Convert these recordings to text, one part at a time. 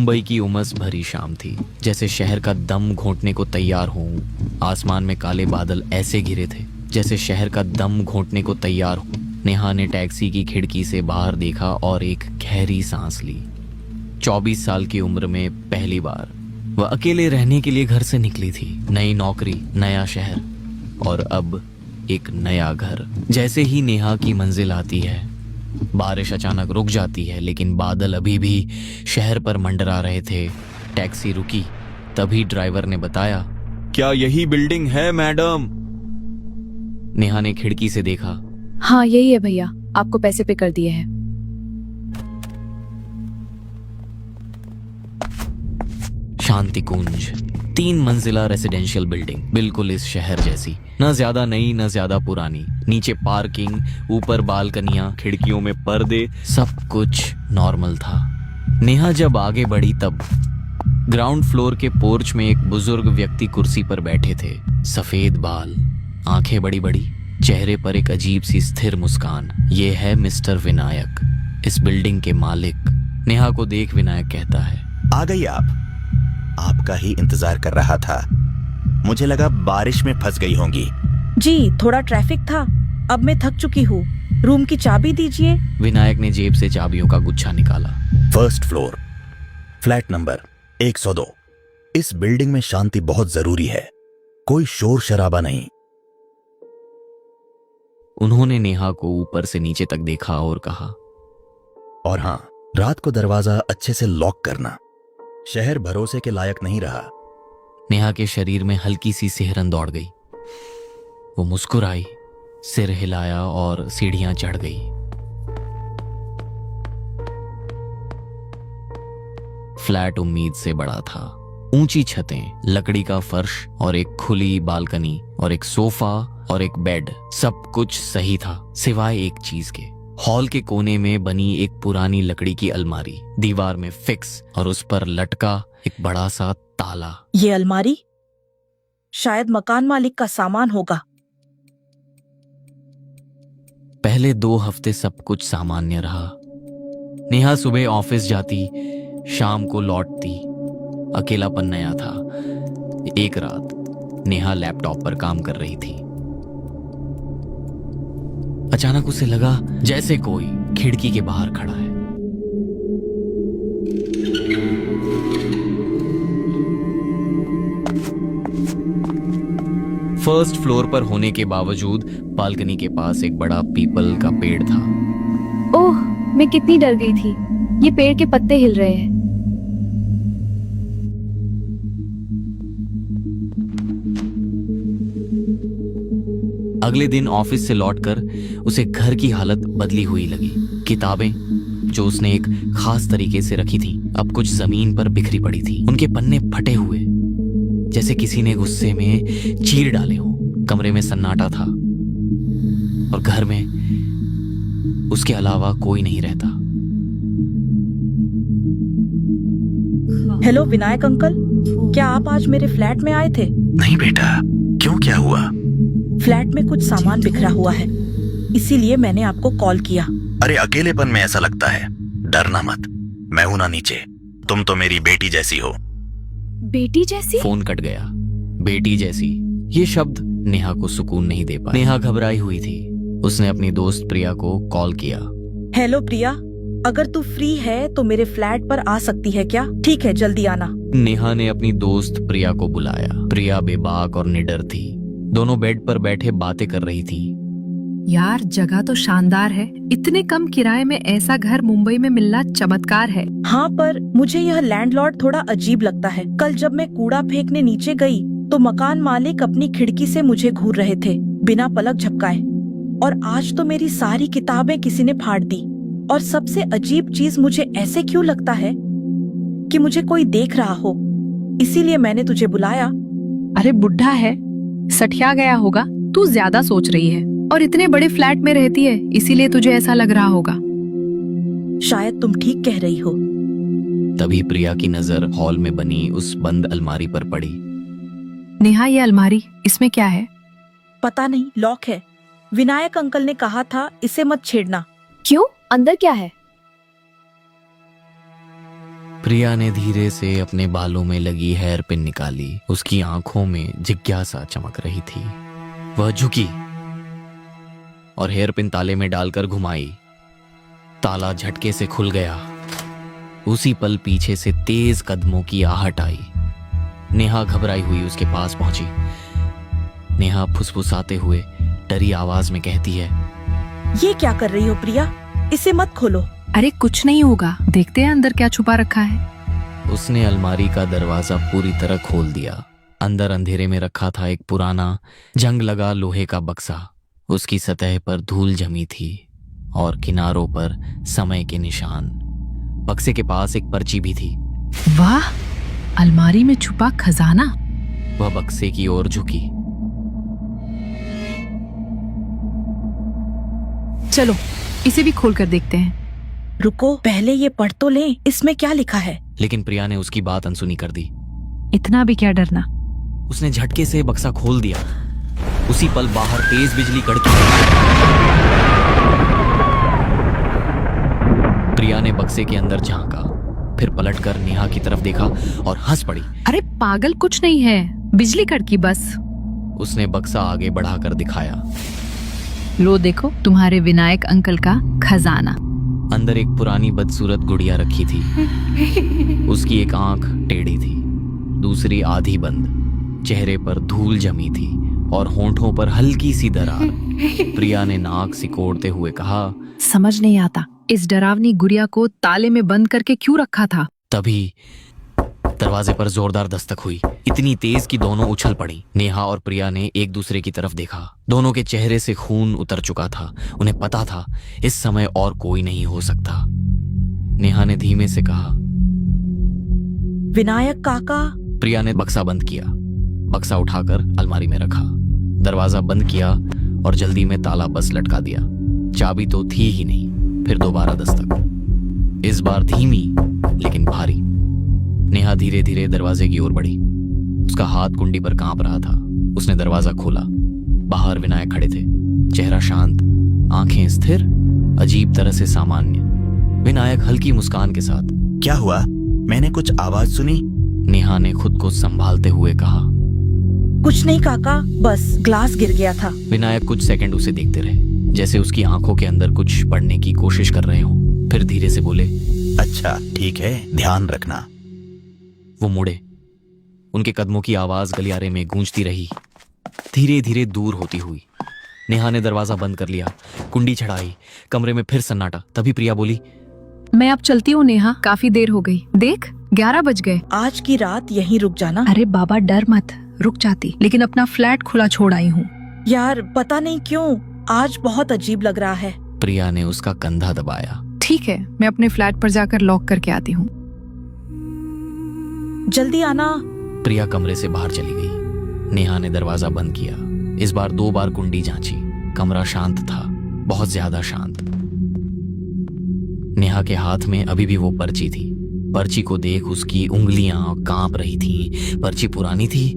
मुंबई की उमस भरी शाम थी, जैसे शहर का दम घोंटने को तैयार हो। आसमान में काले बादल ऐसे घिरे थे जैसे शहर का दम घोंटने को तैयार हो। नेहा ने टैक्सी की खिड़की से बाहर देखा और एक गहरी सांस ली। 24 साल की उम्र में पहली बार वह अकेले रहने के लिए घर से निकली थी। नई नौकरी, नया शहर और अब एक नया घर। जैसे ही नेहा की मंजिल आती है, बारिश अचानक रुक जाती है, लेकिन बादल अभी भी शहर पर मंडरा रहे थे। टैक्सी रुकी, तभी ड्राइवर ने बताया, क्या यही बिल्डिंग है मैडम? नेहा ने खिड़की से देखा। हाँ यही है भैया, आपको पैसे पे कर दिए हैं। शांति कुंज, 3 मंजिला रेसिडेंशियल बिल्डिंग, बिल्कुल इस शहर जैसी। न ज्यादा नई न ज्यादा पुरानी। नीचे पार्किंग, ऊपर बालकनियां, खिड़कियों में पर्दे, सब कुछ नॉर्मल था। नेहा जब आगे बढ़ी तब ग्राउंड फ्लोर के पोर्च में एक बुजुर्ग व्यक्ति कुर्सी पर बैठे थे। सफेद बाल, आंखें बड़ी बड़ी, चेहरे पर एक अजीब सी स्थिर मुस्कान। ये है मिस्टर विनायक, इस बिल्डिंग के मालिक। नेहा को देख विनायक कहता है, आ गई आप? आपका ही इंतजार कर रहा था। मुझे लगा बारिश में फंस गई होंगी। जी थोड़ा ट्रैफिक था, अब मैं थक चुकी हूँ। रूम की चाबी दीजिए। विनायक ने जेब से चाबियों का गुच्छा निकाला। First floor, flat number 102। इस बिल्डिंग में शांति बहुत जरूरी है, कोई शोर शराबा नहीं। उन्होंने नेहा को ऊपर से नीचे तक देखा और कहा, और हाँ, रात को दरवाजा अच्छे से लॉक करना। शहर भरोसे के लायक नहीं रहा। नेहा के शरीर में हल्की सी सिहरन दौड़ गई। वो मुस्कुराई, सिर हिलाया और सीढ़ियां चढ़ गई। फ्लैट उम्मीद से बड़ा था। ऊंची छतें, लकड़ी का फर्श और एक खुली बालकनी और एक सोफा और एक बेड। सब कुछ सही था सिवाय एक चीज के। हॉल के कोने में बनी एक पुरानी लकड़ी की अलमारी, दीवार में फिक्स और उस पर लटका एक बड़ा सा ताला। ये अलमारी शायद मकान मालिक का सामान होगा। पहले 2 हफ्ते सब कुछ सामान्य रहा। नेहा सुबह ऑफिस जाती, शाम को लौटती। अकेलापन नया था। एक रात नेहा लैपटॉप पर काम कर रही थी। अचानक उसे लगा जैसे कोई खिड़की के बाहर खड़ा है। फर्स्ट फ्लोर पर होने के बावजूद बालकनी के पास एक बड़ा पीपल का पेड़ था। ओह, मैं कितनी डर गई थी। ये पेड़ के पत्ते हिल रहे हैं। अगले दिन ऑफिस से लौटकर उसे घर की हालत बदली हुई लगी। किताबें जो उसने एक खास तरीके से रखी थी, अब कुछ जमीन पर बिखरी पड़ी थी। उनके पन्ने फटे हुए, जैसे किसी ने गुस्से में चीर डाले हों। कमरे में सन्नाटा था और घर में उसके अलावा कोई नहीं रहता। हेलो विनायक अंकल, क्या आप आज मेरे फ्लैट में आए थे? नहीं बेटा, क्यों, क्या हुआ? फ्लैट में कुछ सामान बिखरा हुआ है, इसीलिए मैंने आपको कॉल किया। अरे अकेलेपन में ऐसा लगता है, डरना मत, मैं हूं ना नीचे। तुम तो मेरी बेटी जैसी हो। बेटी जैसी? फोन कट गया। बेटी जैसी, ये शब्द नेहा को सुकून नहीं दे पाया। नेहा घबराई हुई थी। उसने अपनी दोस्त प्रिया को कॉल किया। हेलो प्रिया, अगर तू फ्री है तो मेरे फ्लैट पर आ सकती है क्या? ठीक है, जल्दी आना। नेहा ने अपनी दोस्त प्रिया को बुलाया। प्रिया बेबाक और निडर थी। दोनों बेड पर बैठे बातें कर रही थी। यार जगह तो शानदार है, इतने कम किराए में ऐसा घर मुंबई में मिलना चमत्कार है। हाँ, पर मुझे यह लैंडलॉर्ड थोड़ा अजीब लगता है। कल जब मैं कूड़ा फेंकने नीचे गई तो मकान मालिक अपनी खिड़की से मुझे घूर रहे थे बिना पलक झपकाए। और आज तो मेरी सारी किताबें किसी ने फाड़ दी। और सबसे अजीब चीज, मुझे ऐसे क्यों लगता है कि मुझे कोई देख रहा हो, इसीलिए मैंने तुझे बुलाया। अरे बुढ़ा है, सठिया गया होगा। तू ज्यादा सोच रही है और इतने बड़े फ्लैट में रहती है, इसीलिए तुझे ऐसा लग रहा होगा। शायद तुम ठीक कह रही हो। तभी प्रिया की नजर हॉल में बनी उस बंद अलमारी पर पड़ी। नेहा, ये अलमारी, इसमें क्या है? पता नहीं, लॉक है। विनायक अंकल ने कहा था इसे मत छेड़ना। क्यों? अंदर क्या है? प्रिया ने धीरे से अपने बालों में लगी हेयर पिन निकाली। उसकी आंखों में जिज्ञासा चमक रही थी। वह झुकी और हेयर पिन ताले में डालकर घुमाई। ताला झटके से खुल गया। उसी पल पीछे से तेज कदमों की आहट आई। नेहा घबराई हुई उसके पास पहुंची। नेहा फुसफुसाते हुए डरी आवाज में कहती है, ये क्या कर रही हो प्रिया? इसे मत खोलो। अरे कुछ नहीं होगा, देखते हैं अंदर क्या छुपा रखा है। उसने अलमारी का दरवाजा पूरी तरह खोल दिया। अंदर अंधेरे में रखा था एक पुराना जंग लगा लोहे का बक्सा। उसकी सतह पर धूल जमी थी और किनारों पर समय के निशान। बक्से के पास एक पर्ची भी थी। वाह, अलमारी में छुपा खजाना। वह बक्से की ओर झुकी। चलो इसे भी खोल कर देखते हैं। रुको, पहले ये पढ़ तो लें, इसमें क्या लिखा है। लेकिन प्रिया ने उसकी बात अनसुनी कर दी। इतना भी क्या डरना। उसने झटके से बक्सा खोल दिया। उसी पल बाहर तेज बिजली कड़की। प्रिया ने बक्से के अंदर झांका, फिर पलटकर नेहा की तरफ देखा और हंस पड़ी। अरे पागल, कुछ नहीं है, बिजली कड़की बस। उसने बक्सा आगे बढ़ाकर दिखाया। लो देखो, तुम्हारे विनायक अंकल का खजाना। अंदर एक पुरानी बदसूरत गुड़िया रखी थी। उसकी एक आंख टेढ़ी थी, दूसरी आधी बंद। चेहरे पर धूल जमी थी और होंठों पर हल्की सी दरार। प्रिया ने नाक सिकोड़ते हुए कहा, समझ नहीं आता, इस डरावनी गुड़िया को ताले में बंद करके क्यों रखा था। तभी दरवाजे पर जोरदार दस्तक हुई, इतनी तेज कि दोनों उछल पड़ी। नेहा और प्रिया ने एक दूसरे की तरफ देखा। दोनों के चेहरे से खून उतर चुका था। उन्हें पता था इस समय और कोई नहीं हो सकता। नेहा ने धीमे से कहा, विनायक काका। प्रिया ने बक्सा बंद किया। बक्सा उठाकर अलमारी में रखा, दरवाजा बंद किया और जल्दी में ताला बस लटका दिया। चाबी तो थी ही नहीं। फिर दोबारा दस्तक, इस बार धीमी लेकिन भारी। नेहा धीरे धीरे दरवाजे की ओर बढ़ी। उसका हाथ कुंडी पर कांप रहा था। उसने दरवाजा खोला। बाहर विनायक खड़े थे, चेहरा शांत, आंखें स्थिर, अजीब तरह से सामान्य। विनायक हल्की मुस्कान के साथ, क्या हुआ? मैंने कुछ आवाज सुनी। नेहा ने खुद को संभालते हुए कहा, कुछ नहीं काका, बस ग्लास गिर गया था। विनायक कुछ सेकंड उसे देखते रहे, जैसे उसकी आंखों के अंदर कुछ पढ़ने की कोशिश कर रहे हों। फिर धीरे से बोले, अच्छा ठीक है, ध्यान रखना। वो मुड़े। उनके कदमों की आवाज गलियारे में गूंजती रही, धीरे धीरे दूर होती हुई। नेहा ने दरवाजा बंद कर लिया, कुंडी चढ़ाई। कमरे में फिर सन्नाटा। तभी प्रिया बोली, मैं अब चलती हूँ नेहा, काफी देर हो गई। देख 11 बज गए। आज की रात यहीं रुक जाना। अरे बाबा डर मत, रुक जाती, लेकिन अपना फ्लैट खुला छोड़ आई हूँ। यार पता नहीं क्यों आज बहुत अजीब लग रहा है। प्रिया ने उसका कंधा दबाया। ठीक है, मैं अपने फ्लैट पर जाकर लॉक करके आती हूँ। जल्दी आना। प्रिया कमरे से बाहर चली गई। नेहा ने दरवाजा बंद किया। इस बार 2 बार कुंडी जांची। कमरा शांत था, बहुत ज्यादा शांत। नेहा के हाथ में अभी भी वो पर्ची थी। पर्ची को देख उसकी उंगलियां कांप रही थीं। पर्ची पुरानी थी,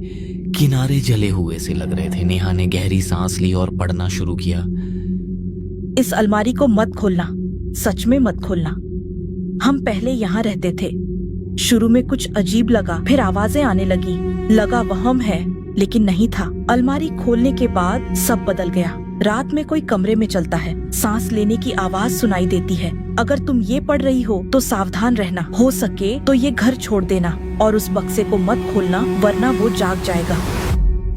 किनारे जले हुए से लग रहे थे। नेहा ने गहरी सांस ली और पढ़ना शुरू किया। इस अलमारी को मत खोलना, सच में मत खोलना। हम पहले यहाँ रहते थे। शुरू में कुछ अजीब लगा, फिर आवाजें आने लगी। लगा वहम है, लेकिन नहीं था। अलमारी खोलने के बाद सब बदल गया। रात में कोई कमरे में चलता है, सांस लेने की आवाज सुनाई देती है। अगर तुम ये पढ़ रही हो तो सावधान रहना, हो सके तो ये घर छोड़ देना और उस बक्से को मत खोलना, वरना वो जाग जाएगा।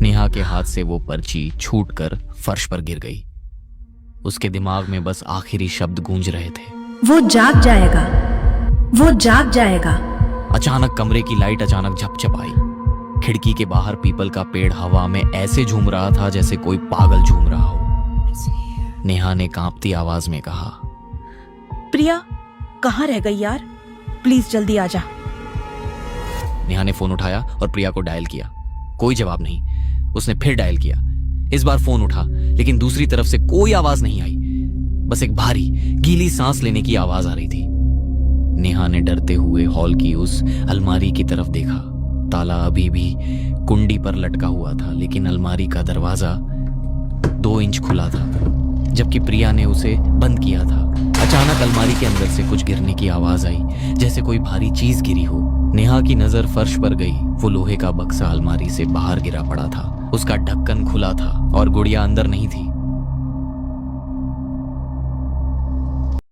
नेहा के हाथ से वो पर्ची छूटकर फर्श पर गिर गई। उसके दिमाग में बस आखिरी शब्द गूंज रहे थे, वो जाग जाएगा, वो जाग जाएगा। अचानक कमरे की लाइट अचानक झपझप आई। खिड़की के बाहर पीपल का पेड़ हवा में ऐसे झूम रहा था जैसे कोई पागल झूम रहा हो। नेहा ने कांपती आवाज में कहा, प्रिया कहाँ रह गई यार, प्लीज जल्दी आ जा। नेहा ने फोन उठाया और प्रिया को डायल किया। कोई जवाब नहीं। उसने फिर डायल किया। इस बार फोन उठा, लेकिन दूसरी तरफ से कोई आवाज नहीं आई। बस एक भारी गीली सांस लेने की आवाज आ रही थी। नेहा ने डरते हुए हॉल की उस अलमारी की तरफ देखा। ताला अभी भी कुंडी पर लटका हुआ था, लेकिन अलमारी का दरवाजा 2 इंच खुला था। जबकि प्रिया ने उसे बंद किया था। अचानक अलमारी के अंदर से कुछ गिरने की आवाज आई, जैसे कोई भारी चीज गिरी हो। नेहा की नजर फर्श पर गई। वो लोहे का बक्सा अलमारी से बाहर गिरा पड़ा था। उसका ढक्कन खुला था और गुड़िया अंदर नहीं थी।